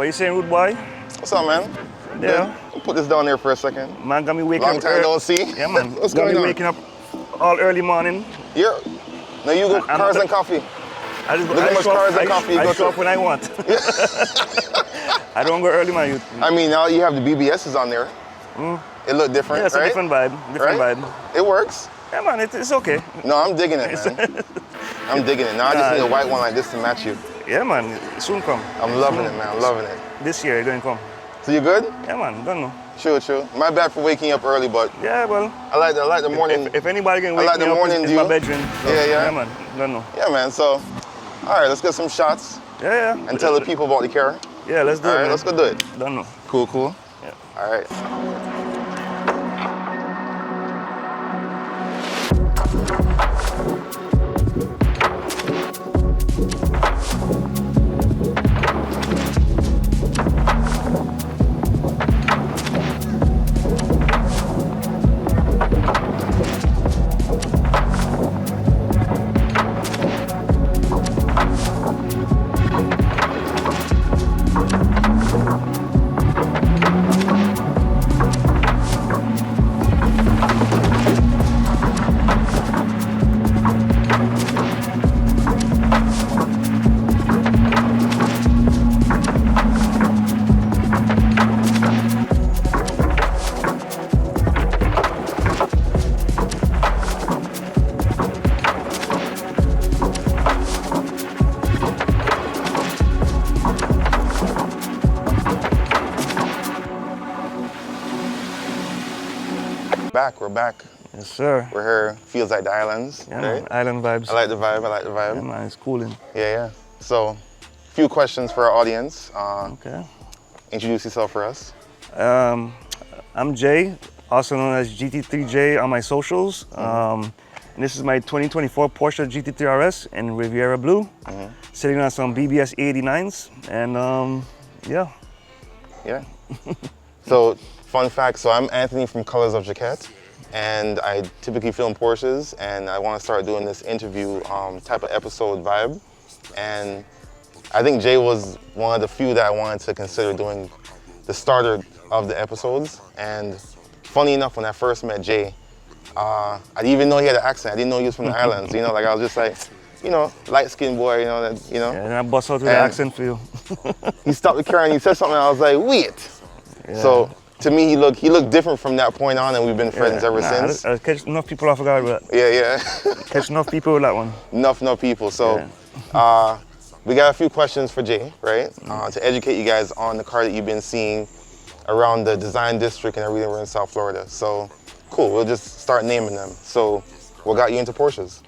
What you saying, rude boy? What's up, man? Yeah. I'll put this down there for a second. Man, got me waking Long up. time no see. Yeah, man. What's got going me on? waking up all early morning. Yeah. Now you go cars and coffee. I just go. Look how much cars and coffee you go I show to. up when I want. I don't go early, my youth. I mean, now you have the BBSs on there. It look different, Yeah, it's right? a different vibe. Different Right? vibe. It works. Yeah, man, it's okay. No, I'm digging it, man. I'm digging it. Now I just need a white one like this to match you. Yeah, man, it soon come. I'm loving it, man. I'm loving it. This year, it going to come. So you good? Yeah, man, don't know. True. My bad for waking up early, but Yeah, well, I like the morning. if anybody can wake like me the up, morning it's dew. my bedroom. So, Yeah. Yeah, man, don't know. Yeah, man. So, all right, let's get some shots Yeah. and tell the people about the car. Yeah, let's do All it, right, man. let's go do it. Don't know. Cool. Yeah. All right. We're back. Yes, sir. We're here. Feels like the islands. Yeah, right? man, island vibes. I like the vibe. Yeah, man, it's cooling. Yeah. So, few questions for our audience. Okay. Introduce yourself for us. I'm Jay, also known as GT3J on my socials. And this is my 2024 Porsche GT3 RS in Riviera Blue, sitting on some BBS 89s, and yeah. Yeah. So, fun fact, so I'm Anthony from Colours of Jacquette, and I typically film Porsches, and I want to start doing this interview type of episode vibe. And I think Jay was one of the few that I wanted to consider doing the starter of the episodes. And funny enough, when I first met Jay, I didn't even know he had an accent. I didn't know he was from the islands, like I was just like, light-skinned boy, Yeah, and I bust out with the accent for you. He stopped the car and he said something, and I was like, wait. Yeah. So to me, he looked different from that point on, and we've been friends ever since. I catch enough people off guard with that. Yeah. Catch enough people with that one. Enough people. So we got a few questions for Jay, right? To educate you guys on the car that you've been seeing around the design district and everything. We're in South Florida. So cool, we'll just start naming them. So what got you into Porsches?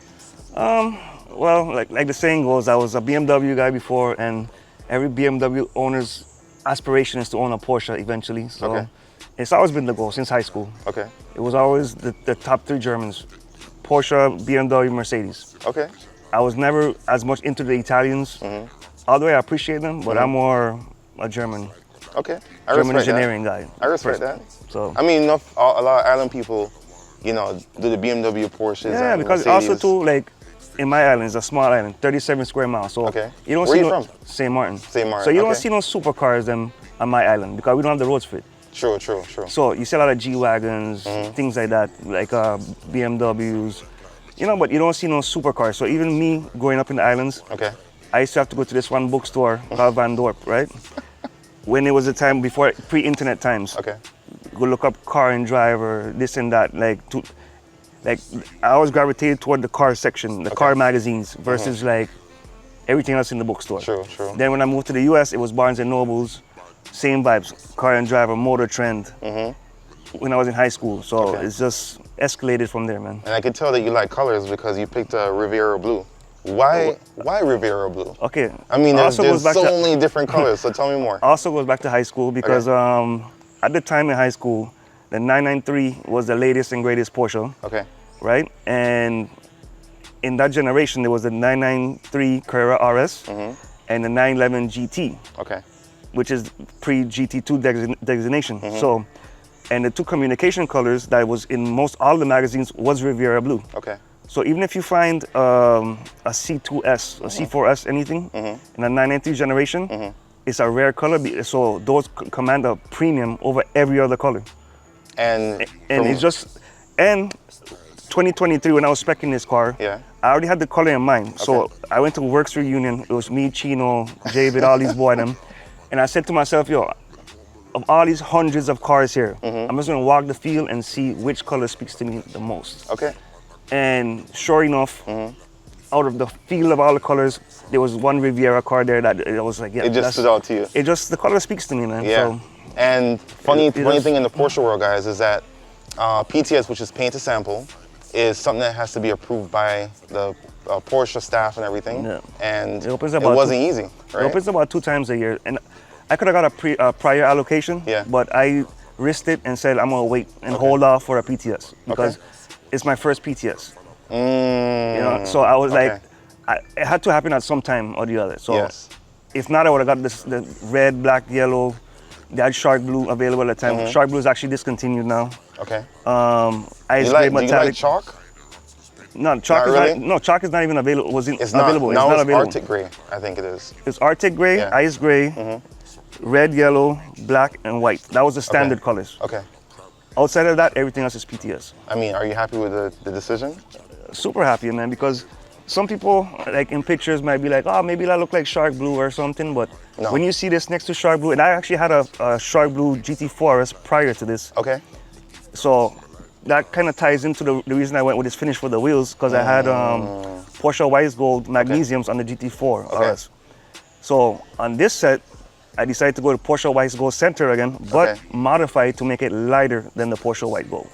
Well, like the saying goes, I was a BMW guy before, and every BMW owner's aspiration is to own a Porsche eventually. So it's always been the goal since high school. Okay. It was always the top three Germans: Porsche, BMW, Mercedes. Okay. I was never as much into the Italians. Although I appreciate them, but I'm more a German. Okay. German engineering guy. I respect that. So I mean, a lot of island people, do the BMW Porsches. yeah, and because Mercedes. also too, like in my island, it's a small island, 37 square miles. So you don't Where see you no, from? St. Martin. St. Martin, So you don't okay. see no supercars them on my island because we don't have the roads for it. True. So you see a lot of G-Wagons, things like that, like BMWs, but you don't see no supercars. So even me growing up in the islands, I used to have to go to this one bookstore called Van Dorp, right? When it was a time before pre-internet times. Okay. Go look up Car and Driver, this and that. Like I always gravitated toward the car section, the car magazines versus like everything else in the bookstore. True. Then when I moved to the US, it was Barnes and Nobles, same vibes, Car and Driver, Motor Trend. When I was in high school, so it's just escalated from there, man. And I could tell that you like colors because you picked a Riviera Blue. Why Riviera Blue? Okay. I mean, there's to, so many different colors, so tell me more. Also goes back to high school because at the time in high school, the 993 was the latest and greatest Porsche. Okay. Right? And in that generation, there was the 993 Carrera RS and the 911 GT. Okay. Which is pre-GT2 designation. So, and the two communication colors that was in most all the magazines was Riviera Blue. Okay. So even if you find a C2S, a C4S, anything in the 993 generation, it's a rare color, so those command a premium over every other color. And it's just, and 2023 when I was speccing this car, yeah, I already had the color in mind. So I went to Works Reunion. It was me, Chino, David, all these boys, them, and I said to myself, yo, of all these hundreds of cars here, I'm just gonna walk the field and see which color speaks to me the most. Okay. And sure enough, out of the field of all the colors, there was one Riviera car there that it was like, yeah, it just stood out to you. It just, the color speaks to me, man. Yeah. So, and funny thing in the Porsche world, guys, is that PTS, which is paint to sample, is something that has to be approved by the Porsche staff and everything. Yeah. And it wasn't easy, right? It opens about 2 times a year. And I could have got a prior allocation, but I risked it and said I'm gonna wait and hold off for a PTS because it's my first PTS. You know, so I was like, it had to happen at some time or the other. So if not, I would have got the red, black, yellow. They had Shark Blue available at the time. Shark Blue is actually discontinued now. Okay. Ice gray metallic. Do you like chalk? No, chalk is not. Chalk is not even available. It's not available. Now it's Arctic gray. I think it is. It's Arctic gray, ice gray, red, yellow, black, and white. That was the standard colors. Okay. Outside of that, everything else is PTS. I mean, are you happy with the decision? Super happy, man, because some people, like in pictures, might be like, oh, maybe that look like Shark Blue or something, but when you see this next to Shark Blue, and I actually had a Shark Blue GT3 RS prior to this. Okay. So that kind of ties into the reason I went with this finish for the wheels, because I had Porsche Wise Gold magnesiums on the GT3 RS. So on this set, I decided to go to Porsche White Gold Center again, but modify it to make it lighter than the Porsche White Gold.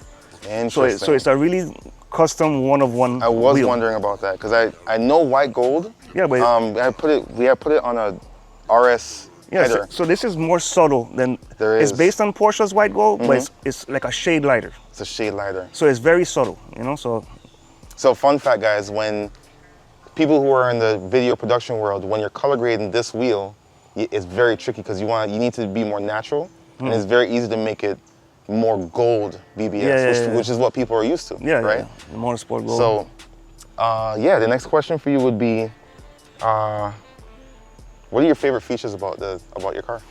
Interesting. So it's a really custom one-of-one I was wheel. wondering about that because I know white gold. Yeah, but we had put it on a RS header. So this is more subtle than it's based on Porsche's white gold, but it's like a shade lighter. It's a shade lighter. So it's very subtle, you know. So fun fact, guys, when people who are in the video production world, when you're color grading this wheel, it's very tricky because you need to be more natural, and it's very easy to make it more gold BBS, which is what people are used to, right? The motorsport gold. So, the next question for you would be, what are your favorite features about your car?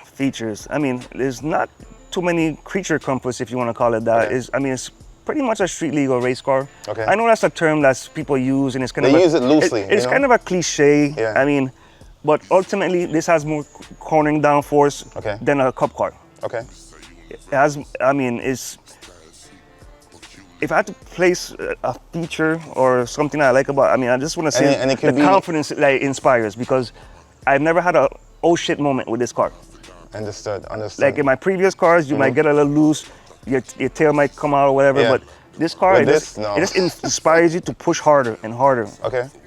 Features. I mean, there's not too many creature comforts, if you want to call it that. It's pretty much a street legal race car. Okay. I know that's a term that people use, and it's kind of use it loosely. It's kind of a cliche. Yeah. I mean, but ultimately, this has more cornering downforce than a cup car. Okay. It has. I mean, if I had to place a feature or something I like about, I just want to say the confidence that it inspires, because I've never had a oh shit moment with this car. Understood. Like in my previous cars, you might get a little loose, your tail might come out or whatever, but this car, it just inspires you to push harder and harder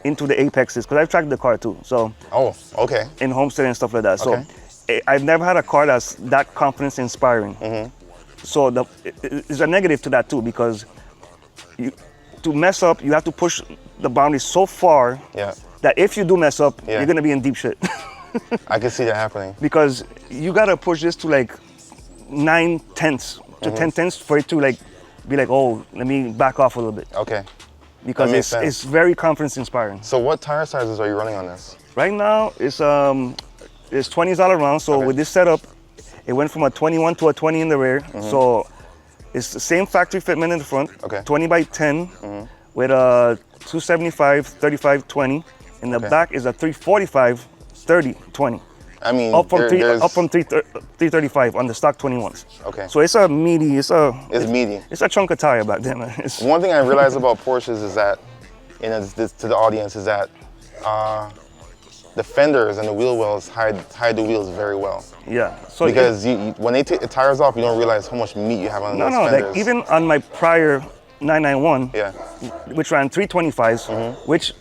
into the apexes, because I've tracked the car too. So. Oh, okay. In Homestead and stuff like that. So I've never had a car that's that confidence inspiring. So there's a negative to that too, because to mess up, you have to push the boundaries so far that if you do mess up, you're gonna be in deep shit. I can see that happening. Because you gotta push this to like 9/10 to 10/10 for it to like be like, oh, let me back off a little bit. Okay. Because it's very confidence inspiring. So what tire sizes are you running on this? Right now it's 20s all around. So with this setup, it went from a 21 to a 20 in the rear. So it's the same factory fitment in the front. 20 by 10 with a 275 35 20. In the back is a 345 30 20. I mean, up from 335 on the stock 21s. Okay. So it's a meaty. It's meaty. It's a chunk of tire back then. One thing I realized about Porsches is that, and to the audience, is that the fenders and the wheel wells hide the wheels very well. Yeah. So because when they take the tires off, you don't realize how much meat you have on those fenders. Like even on my prior 991, which ran 325s, which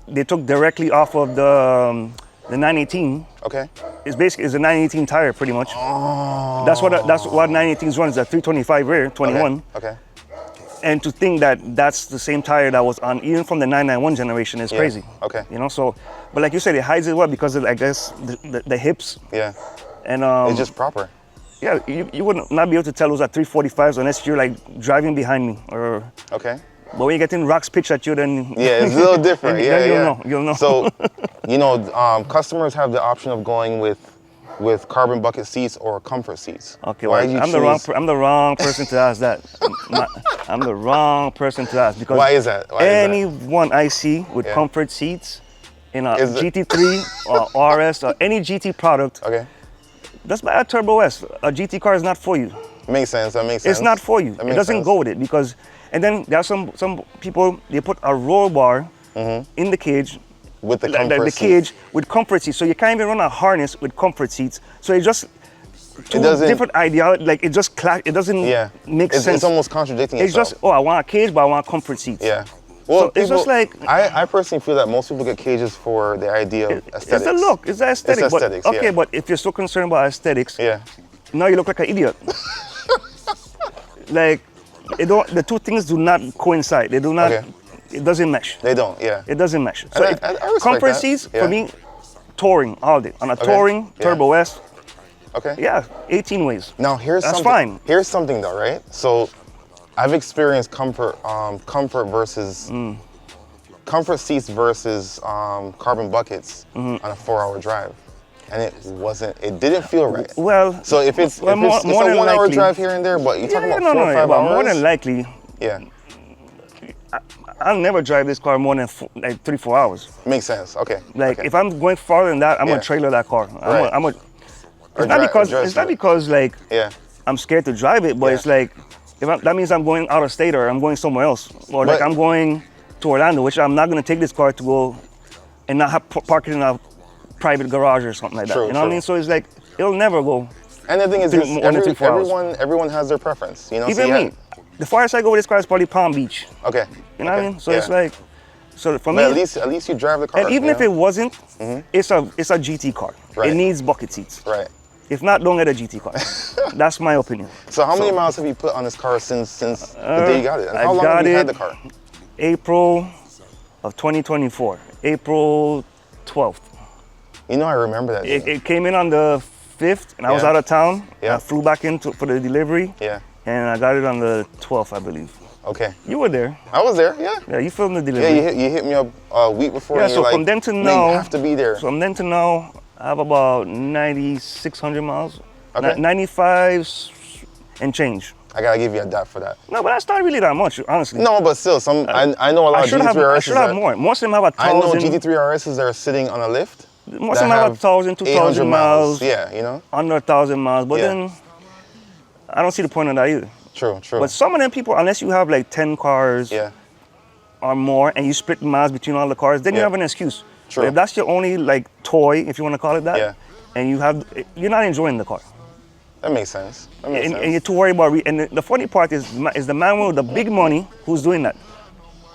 they took directly off of the 918. Okay. It's basically a 918 tire pretty much. Oh. That's what 918s run, is a 325 rear 21. Okay. And to think that that's the same tire that was on even from the 991 generation is crazy. Okay. You know, so, but like you said, it hides it well because of, I guess, the hips. Yeah. And it's just proper. Yeah, you would not be able to tell those are 345s unless you're like driving behind me or. Okay. But when you get in rocks pitch at you, then Yeah, it's a little different. then you'll know. So, customers have the option of going with carbon bucket seats or comfort seats. Okay, well, I'm the wrong person to ask that. I'm the wrong person to ask because why is that? Anyone I see with comfort seats in a GT3 or RS or any GT product, just buy a Turbo S. A GT car is not for you. Makes sense. That makes sense. It's not for you. It doesn't go with it because, and then there are some people, they put a roll bar in the cage. With the comfort the cage with comfort seats, so you can't even run a harness with comfort seats. So it's just two different idea. Like it just it doesn't make sense. It's almost contradicting itself. It's just I want a cage, but I want comfort seats. Yeah. Well, so it's just like I personally feel that most people get cages for the idea of aesthetics. It's the look. It's the aesthetic. It's aesthetics. Okay, but if you're so concerned about aesthetics, now you look like an idiot. Like the two things do not coincide. They do not. It doesn't mesh. They don't, It doesn't mesh. So I respect comfort that. seats, for me, touring all day. On a touring Turbo S, 18 ways. Now That's something. fine. Here's something though, right? So I've experienced comfort versus comfort seats versus carbon buckets on a 4-hour drive. And it didn't feel right. Well, so if it's a 1-hour drive here and there, but you're talking about 4 or 5 hours? More than likely, yeah. I'll never drive this car more than 3-4 hours. Makes sense. Okay. Like if I'm going farther than that, I'm gonna trailer that car. It's not because like I'm scared to drive it, but it's like that means I'm going out of state or I'm going somewhere else, or like I'm going to Orlando, which I'm not gonna take this car to go and not have park it in a private garage or something like that. You know what I mean? So it's like it'll never go. And the thing is, everyone has their preference. You know, even me. The farthest I go with this car is probably Palm Beach. Okay. You know what I mean? So it's like, so for me. At least you drive the car. And even if it wasn't, it's a GT car. Right. It needs bucket seats. Right. If not, don't get a GT car. That's my opinion. So how many miles have you put on this car since the day you got it? And how long have you had the car? April of 2024. April 12th. You know, I remember that. It came in on the 5th, and I was out of town. Yeah. I flew back in for the delivery. Yeah. And I got it on the 12th, I believe. Okay. You were there. I was there, yeah. Yeah, you filmed the delivery. Yeah, you hit me up a week before. Yeah, and so from then to now, you have to be there. So from then to now, I have about 9,600 miles. Okay. 95 and change. I gotta give you a dot for that. No, but that's not really that much, honestly. No, but still, I know a lot of GT3 RSs. I should have more. Most of them have 1,000. I know GT3 RSs that are sitting on a lift. Most of them have 1,000, 2,000 miles. Yeah, you know? Under 1,000 miles. But then, I don't see the point of that either. True. But some of them people, unless you have like 10 cars or more and you split the miles between all the cars, then you have an excuse. True. But if that's your only like toy, if you want to call it that, and you're not enjoying the car. That makes sense. And you're too worried about and the funny part is the man with the big money who's doing that.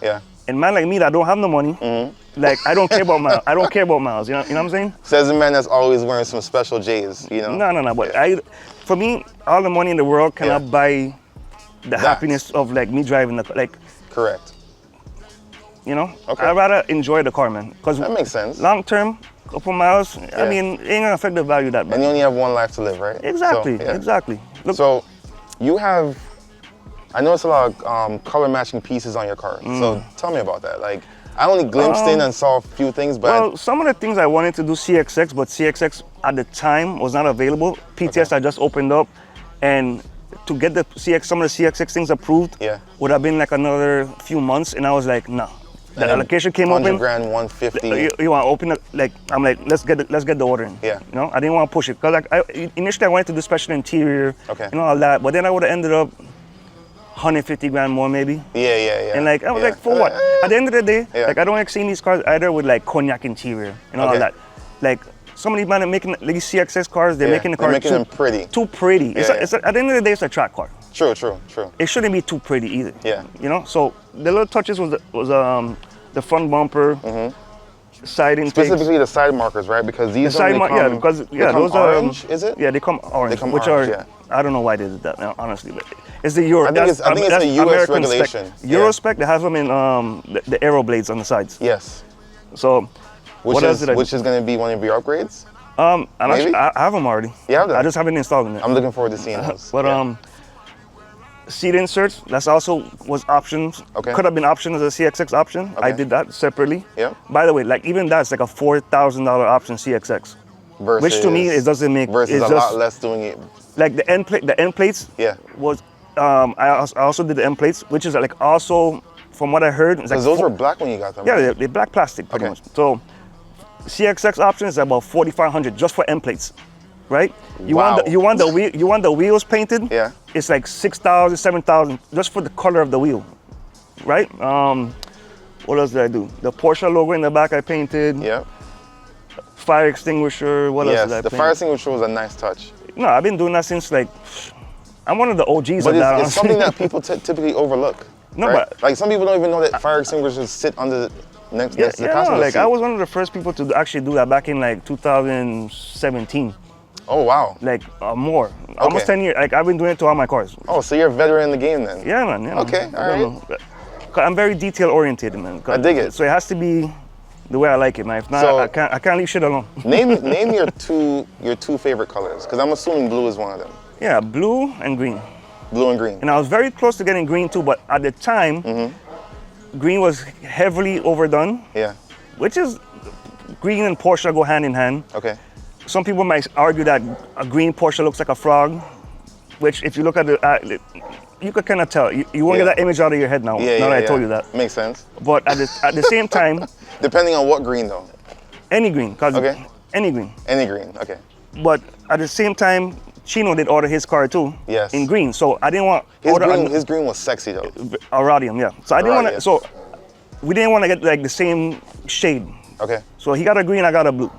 Yeah. And man like me that don't have no money, like I don't care about miles. I don't care about miles. You know what I'm saying? Says the man that's always wearing some special J's. You know. No. But for me, all the money in the world cannot buy the happiness of like me driving the car. Like. Correct. You know. Okay. I'd rather enjoy the car, man. Because that makes sense. Long term, couple miles. I mean, it ain't gonna affect the value that much. And you only have one life to live, right? Exactly. So, exactly. Look, so you have. I noticed a lot of color matching pieces on your car. So tell me about that. Like, I only glimpsed in and saw a few things, but well, some of the things I wanted to do CXX, but CXX at the time was not available. PTS I just opened up, and to get the some of the CXX things approved would have been like another few months, and I was like, no. The allocation came open. 100 grand, 150. You want to open it? Like I'm like, let's get the order in. Yeah. You know, I didn't want to push it because like initially I wanted to do special interior. Okay. You know all that, but then I would have ended up 150 grand more maybe. Yeah. And like I was like, for what? At the end of the day, like I don't like seeing these cars either with like cognac interior and all that. Like some of these men are making these CXX cars, they're making the cars them pretty. Too pretty. It's at the end of the day, it's a track car. True. It shouldn't be too pretty either. Yeah. You know, so the little touches was the front bumper, side intakes. Specifically the side markers, right? Because these those orange, is it? Yeah, they come orange. I don't know why they did that now, honestly, but it's the Euro. I think it's a US American regulation. Spec. Euro spec, they have them in the aero blades on the sides. Yes. So which is going to be one of your upgrades? I have them already. You have them? I just haven't installed them yet. I'm looking forward to seeing those. But Seat inserts, that's also was options. Okay. Could have been option as a CXX option. I Okay. did that separately. Yeah. By the way, like even that's like a $4,000 option CXX. Versus, Which to me, it doesn't make... Versus it's a just, lot less doing it. like the end plates Yeah. was... I also did the end plates, which is like also, from what I heard... Because those were black when you got them. Yeah, right? they're black plastic pretty Okay. much. So CXX option is about $4,500 just for end plates, right? You Wow. want the wheels painted. Yeah. It's like $6,000, $7,000 just for the color of the wheel, right? What else did I do? The Porsche logo in the back I painted. Yeah. Fire extinguisher. What else Yes, did I the paint? fire extinguisher was a nice touch. No, I've been doing that since like I'm one of the OGs But of that. it's something that people typically overlook. No, right? but- like some people don't even know that fire extinguishers sit under next to the Yeah, no, passenger like seat. I was one of the first people to actually do that back in like 2017. Oh wow. Like more, almost 10 years. Like I've been doing it to all my cars. Oh, so you're a veteran in the game then? Yeah, man. Yeah. Okay, all right. Know. I'm very detail oriented, man. I dig it. So it has to be the way I like it, man. If not, So- I can't leave shit alone. Name your two favorite colors, because I'm assuming blue is one of them. Yeah, blue and green. Blue and green. And I was very close to getting green too, but at the time, green was heavily overdone, Yeah. which is green and Porsche go hand in hand. Okay. Some people might argue that a green Porsche looks like a frog, which if you look at the, you could kind of tell. You won't Yeah. get that image out of your head now. Yeah. Now yeah, that I told you that. Makes sense. But at the same time, Depending on what green though. any green, cause Okay. any green. Any green. Okay. But at the same time, Chino did order his car too. Yes. In green, so I didn't want His green was sexy though. a rhodium, yeah. So I didn't want Right, to. So we didn't want to get like the same shade. Okay. So he got a green, I got a blue,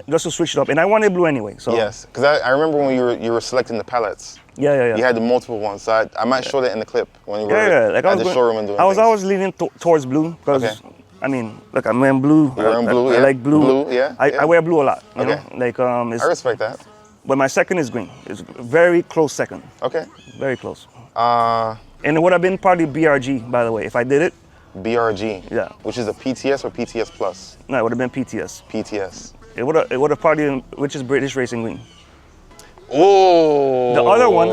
just to switch it up. And I wanted blue anyway. So Yes, because I remember when you were selecting the palettes. yeah. You had the multiple ones, so I might show that in the clip when you were Yeah. Like at the showroom and doing I was things. always leaning towards blue because Okay. I mean, look, I'm wearing blue. You're wearing blue, I yeah. like blue. Blue, yeah, I yeah. wear blue a lot. You Okay. know, like I respect that. but my second is green. It's very close second, Okay. very close. Uh, And it would have been probably BRG, by the way, if I did it. BRG. Yeah. Which is a PTS or PTS Plus? No, it would have been PTS. PTS. It would have probably been, which is British Racing Green. Oh. The other one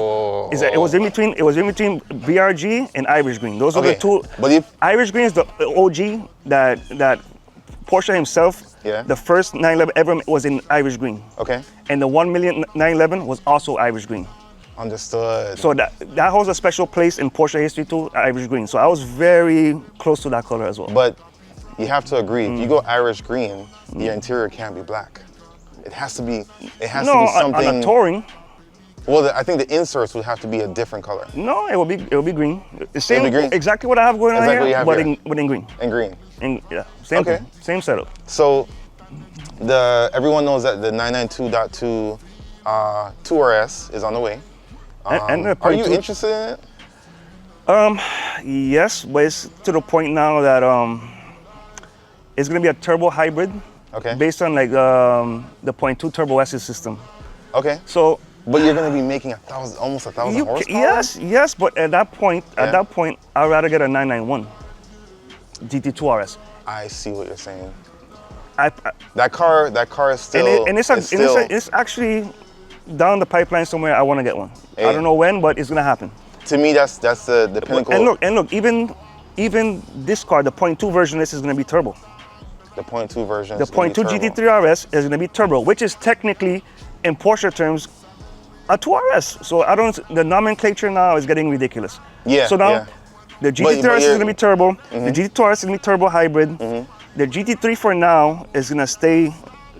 is that it was in between BRG and Irish Green. Those are the Okay, two. but if- Irish Green is the OG that Porsche himself. Yeah. The first 911 ever was in Irish Green, Okay. and the 1 million 911 was also Irish Green. Understood. So that holds a special place in Porsche history too, Irish Green. So I was very close to that color as well. But you have to agree, if you go Irish green, your interior can't be black. It has to be. It has to no, be something. on a touring, Well, I think the inserts would have to be a different color. no, it will be green. The same, be green? exactly what I have going on Exactly what you here, have but here. in green. And green. Yeah, same Okay. thing, same setup. So, everyone knows that the 992.2 2RS is on the way. And the Are you 0.2 interested in it? Yes, but it's to the point now that it's gonna be a turbo hybrid, Okay. based on like the 0.2 turbo S system. Okay. So But you're going to be making almost a thousand horsepower. yes, but at that point, Yeah. I'd rather get a 991 GT2 RS. I see what you're saying. I, That car is still. it's actually down the pipeline somewhere. I want to get one. Hey. I don't know when, but it's gonna happen. To me, that's the pinnacle. And look, even this car, the 0.2 version, this is gonna be turbo. The 0.2 version. The is gonna be 0.2 turbo. GT3 RS is gonna be turbo, which is technically, in Porsche terms, a 2RS. So the nomenclature now is getting ridiculous. Yeah, So now, yeah. the GT3 RS is gonna be turbo. Mm-hmm. The GT2 RS is gonna be turbo hybrid. The GT3 for now is gonna stay,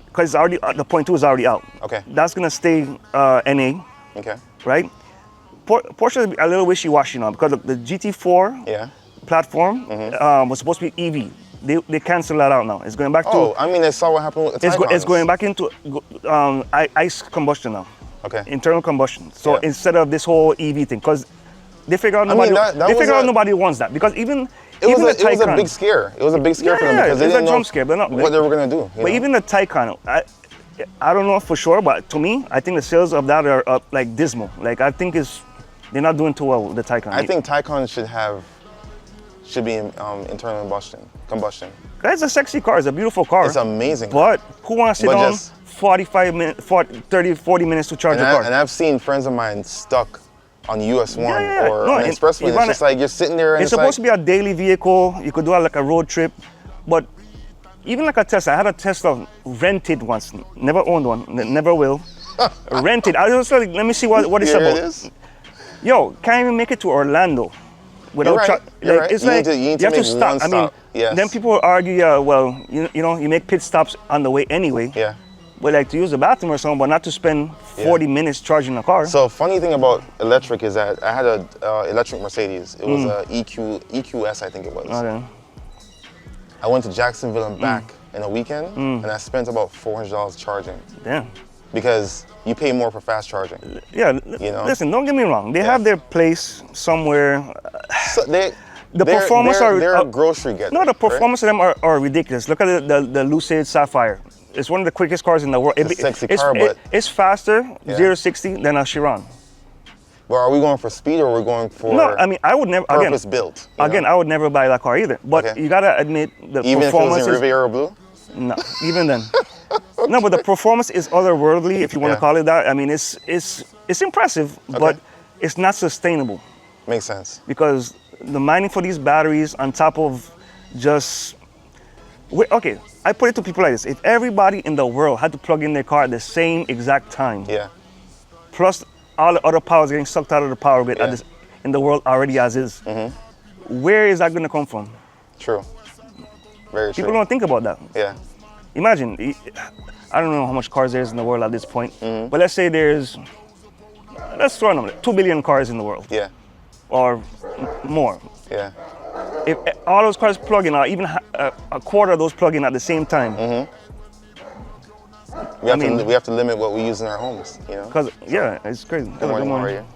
because the 0.2 is already out. Okay. That's gonna stay NA, Okay. right? Porsche is a little wishy-washy now because the GT4 Yeah. platform was supposed to be EV. They canceled that out now. It's going back to. Oh, I mean, I saw what happened with the It's going back into ICE combustion now. Okay. Internal combustion. So Yeah. instead of this whole EV thing, because they figure out I mean, nobody. that they was figure out a- nobody wants that because even It was the a Taycan. big scare. It was a big scare for them Yeah, because they it's a didn't know jump scare, but not- what they were gonna do. you But know? even the Taycan, I don't know for sure, but to me, I think the sales of that are like dismal. Like I think they're not doing too well with the Taycan. I think Taycan should be internal combustion. It's a sexy car. It's a beautiful car. It's amazing. But who wants to sit But down just- 45 minutes, 30, 40 minutes to charge a car? And I've seen friends of mine stuck on US 1 Yeah. or No, on Expressway. It's just like you're sitting there and it's supposed to be a daily vehicle. You could do like a road trip, but even like a Tesla, I had a Tesla rented once, never owned one, never will. Rented. I was like, let me see what it's about. It is. Yo, can't even make it to Orlando without You're right. It's You like need to you have to make stop. one I mean, stop. Yes. then people argue, yeah, well, you know, you make pit stops on the way anyway. Yeah. But like to use the bathroom or something, but not to spend 40 minutes charging a car. So funny thing about electric is that I had a electric Mercedes. It was a EQS, I think it was. Okay. I went to Jacksonville and back in a weekend, and I spent about $400 charging. Damn. Because you pay more for fast charging. Yeah, You know? listen, don't get me wrong. They have their place somewhere. So the they're, performance they're are a grocery getter. No, the performance of them are ridiculous. Look at the Lucid Sapphire. It's one of the quickest cars in the world. It's a sexy car, but it's faster 0 to 60 than a Chiron. But are we going for speed or are we going for No, I mean I would never purpose built? Again, I would never buy that car either. But you gotta admit the even performance if it was in Riviera Blue? No, even then. No, but the performance is otherworldly, if you want to call it that. I mean, it's impressive, but it's not sustainable. Makes sense. Because the mining for these batteries on top of just... Okay, I put it to people like this. If everybody in the world had to plug in their car at the same exact time, plus all the other power is getting sucked out of the power grid in the world already as is, where is that going to come from? True. Very true. People don't think about that. Yeah. Imagine, I don't know how much cars there is in the world at this point, but let's say let's throw a number, 2 billion cars in the world. Yeah. Or more. Yeah. If all those cars plug in, or even a quarter of those plug in at the same time, we have to limit what we use in our homes, you know? Because, it's crazy. Good morning.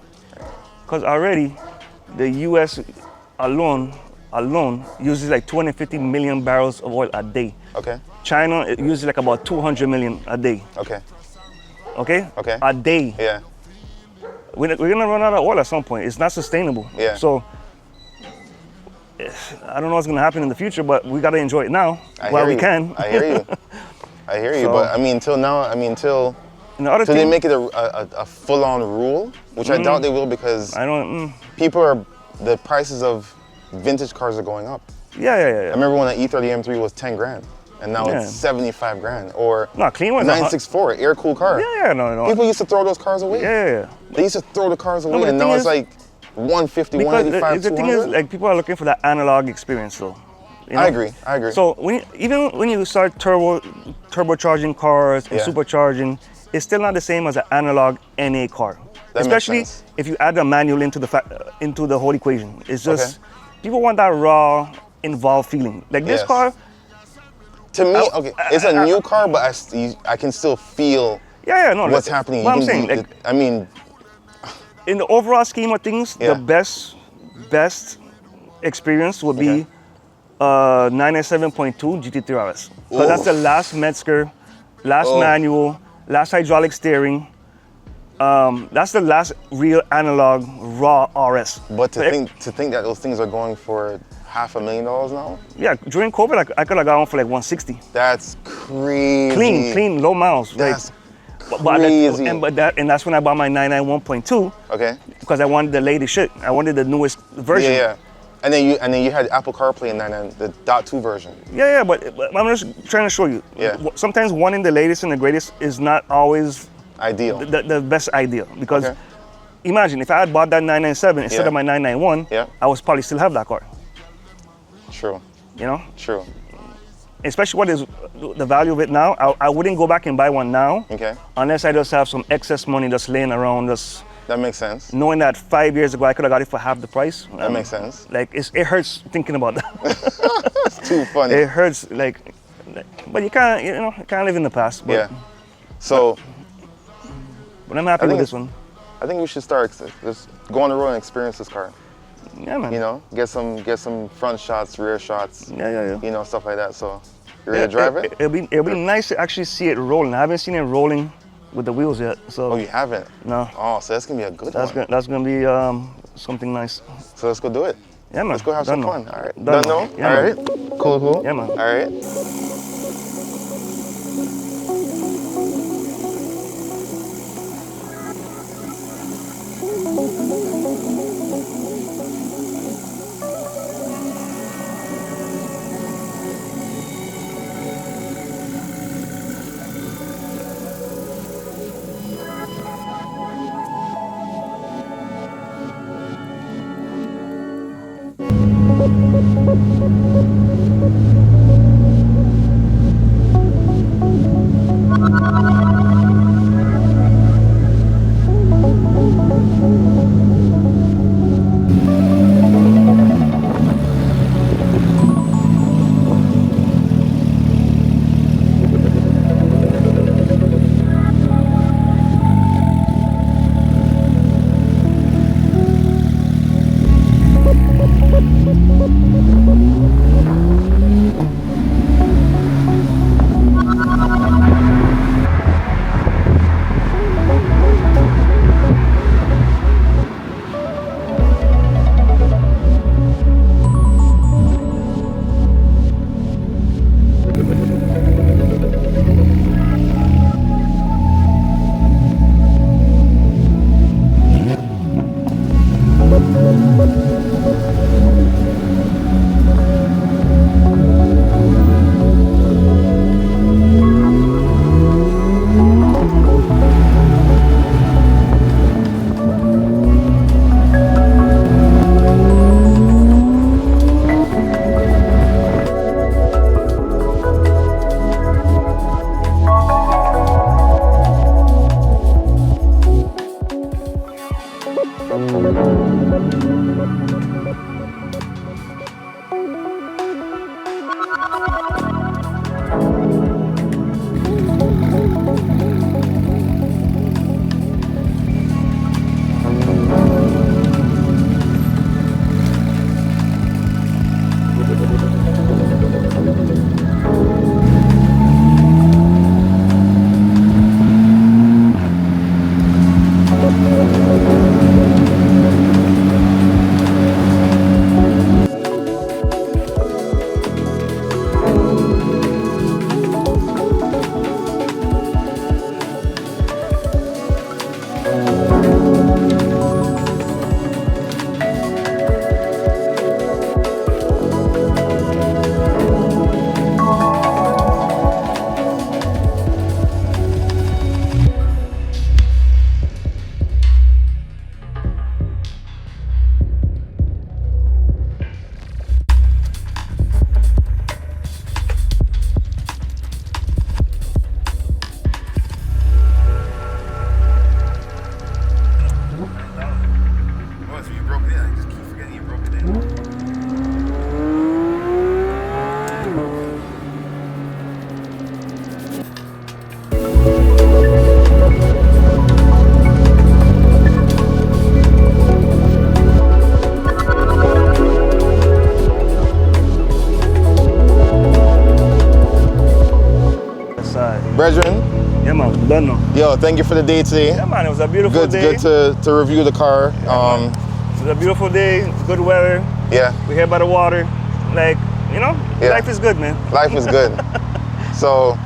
Because already the US alone uses like 250 million barrels of oil a day. Okay. China it uses like about 200 million a day. Okay. Okay? Okay. A day. Yeah. We're gonna run out of oil at some point. It's not sustainable. Yeah. So I don't know what's gonna happen in the future, but we gotta enjoy it now while we can. I hear you. I hear you. But I mean, until now, until they make it a full-on rule, which I doubt they will, because the prices of vintage cars are going up. Yeah. I remember when the E30 M3 was 10 grand, and now it's 75 grand. Or clean ones. 964, air-cooled car. Yeah, no. People used to throw those cars away. Yeah. They used to throw the cars away, and now it's like 150, 185, the thing is, like, people are looking for that analog experience, though. You know? I agree. So even when you start turbocharging cars and supercharging, it's still not the same as an analog NA car. Especially if you add a manual into the whole equation. It's just people want that raw, involved feeling. Like this car. To me, it's a new car, but I can still feel what's happening. What I'm saying, in the overall scheme of things, the best experience would be 997.2 GT3 RS. Because that's the last Metzger, last manual, last hydraulic steering. That's the last real analog raw RS. But to think that those things are going for $500,000 now? Yeah, during COVID, I could have got one for like 160. That's crazy. Clean, low miles. That's crazy. And that's when I bought my 991.2. Okay. Because I wanted the latest shit. I wanted the newest version. Yeah. And then you had Apple CarPlay in the .2 version. Yeah, but I'm just trying to show you. Yeah. Sometimes wanting the latest and the greatest is not always ideal. The best idea, because imagine if I had bought that 997 instead of my 991, I would probably still have that car. True. You know? True. Especially what is the value of it now. I wouldn't go back and buy one now. Okay. Unless I just have some excess money just laying around, that makes sense. Knowing that 5 years ago I could have got it for half the price. That makes sense. Like it hurts thinking about that. It's too funny. It hurts but you can't live in the past. But, but I'm happy with this one. I think we should start just go on the road and experience this car. Yeah, man. You know, get some front shots, rear shots. Yeah. You know, stuff like that. So, you ready to drive it? It'll be nice to actually see it rolling. I haven't seen it rolling with the wheels yet. So. Oh, you haven't? No. Oh, so that's gonna be a good one. That's gonna be something nice. So let's go do it. Yeah, man. Let's go have some fun. All right. Done. Yeah, all right. Cool. Yeah, man. All right. Brethren, Yeah, man, done now. yo, thank you for the day today. Yeah, man, it was a beautiful day. Good to review the car. It was a beautiful day, good weather. Yeah, We're here by the water. Like, you know, Yeah. life is good, man. life is good. So,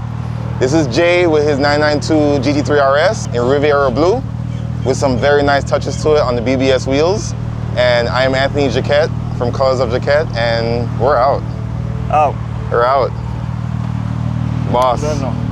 this is Jay with his 992 GT3 RS in Riviera Blue with some very nice touches to it on the BBS wheels. And I am Anthony Jacquette from Colours of Jacquette, and we're out. Oh, We're out. Boss. done now.